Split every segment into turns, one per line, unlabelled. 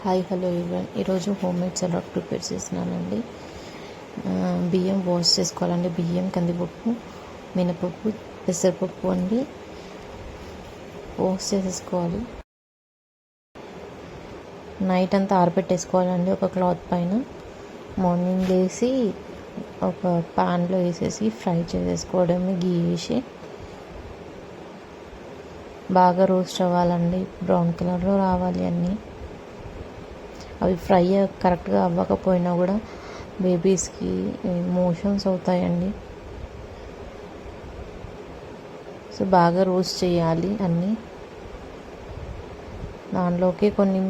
Hi hello everyone. ఈరోజు home made salad prepare చేస్తున్నానండి. బియ్యం వాష్ చేసుకోవాలండి. బియ్యం, కందిపప్పు, మినపప్పు, పెసరపప్పు అండి వాష్ చేసేసుకోవాలి. నైట్ అంతా ఆరబెట్టేసుకోవాలండి ఒక క్లాత్ పైన. మార్నింగ్ లేసి ఒక ప్యాన్లో వేసేసి ఫ్రై చేసేసుకోవడమే, గీ వేసి బాగా రోస్ట్ అవ్వాలండి. బ్రౌన్ కలర్లో రావాలి అన్నీ. అవి ఫ్రై కరెక్ట్గా అవ్వకపోయినా కూడా బేబీస్కి మోషన్స్ అవుతాయండి. సో బాగా రోస్ట్ చేయాలి అన్నీ. దానిలోకి కొన్ని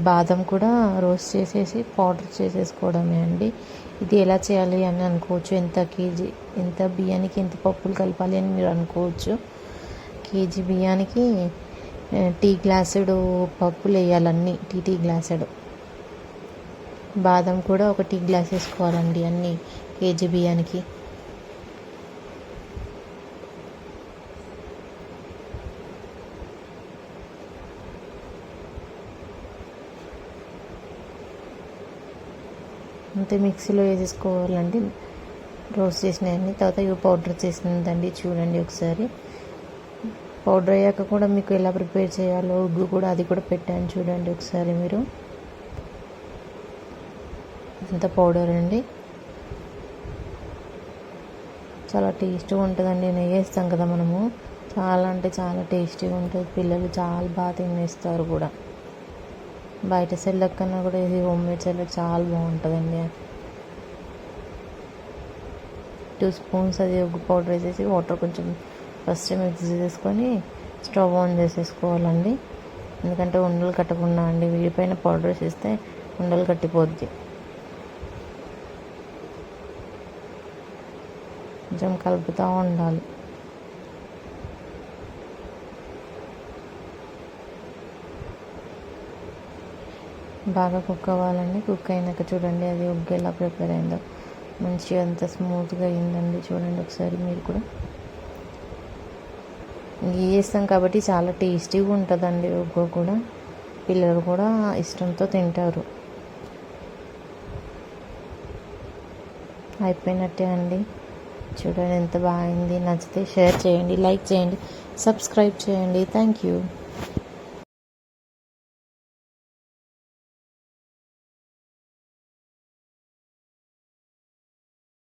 బాదం కూడా రోస్ట్ చేసేసి పౌడర్ చేసేసుకోవడమే అండి. ఇది ఎలా చేయాలి అని అనుకోవచ్చు. ఎంత కేజీ, ఎంత బియ్యానికి ఎంత పప్పులు కలపాలి అని మీరు అనుకోవచ్చు. కేజీ బియ్యానికి టీ గ్లాసుడు పప్పులు వేయాలన్నీ, టీ గ్లాసుడు. బాదం కూడా ఒక టీ గ్లాస్ వేసుకోవాలండి అన్నీ కేజీ బియ్యానికి. అంతే మిక్సీలో వేసేసుకోవాలండి రోస్ట్ చేసినవన్నీ. తర్వాత ఇవి పౌడర్ చేసిందండి, చూడండి ఒకసారి. పౌడర్ అయ్యాక కూడా మీకు ఎలా ప్రిపేర్ చేయాలో ఉగ్గు కూడా అది కూడా పెట్టాను, చూడండి ఒకసారి మీరు. అంత పౌడర్ అండి. చాలా టేస్టీగా ఉంటుందండి. నెయ్యి వేస్తాం కదా మనము, చాలా అంటే చాలా టేస్టీగా ఉంటుంది. పిల్లలు చాలా బాగా తినేస్తారు కూడా. బయట సెల్లక్ కన్నా కూడా ఇది హోమ్ మేడ్ సెల్లక్ చాలా బాగుంటుందండి. 2 స్పూన్స్ అది ఉగ్గు పౌడర్ వేసేసి వాటర్ కొంచెం ఫస్ట్ మిక్స్ చేసుకొని స్టవ్ ఆన్ చేసేసుకోవాలండి. ఎందుకంటే ఉండలు కట్టకుండా అండి, వీడిపైన పౌడర్ వేసేస్తే ఉండలు కట్టిపోద్ది. కొంచెం కలుపుతూ ఉండాలి. బాగా కుక్ అవ్వాలండి. కుక్ అయినాక చూడండి అది ఉగ్గు ఎలా ప్రిపేర్ అయిందో, మంచిగా అంత స్మూత్గా అయిందండి. చూడండి ఒకసారి మీరు కూడా. గీ వేస్తాం కాబట్టి చాలా టేస్టీగా ఉంటుందండి ఉగ్గు కూడా. పిల్లలు కూడా ఇష్టంతో తింటారు. అయిపోయినట్టే అండి. చూడండి ఎంత బాగుంది. నచ్చితే షేర్ చేయండి, లైక్ చేయండి, సబ్స్క్రైబ్ చేయండి. Thank you.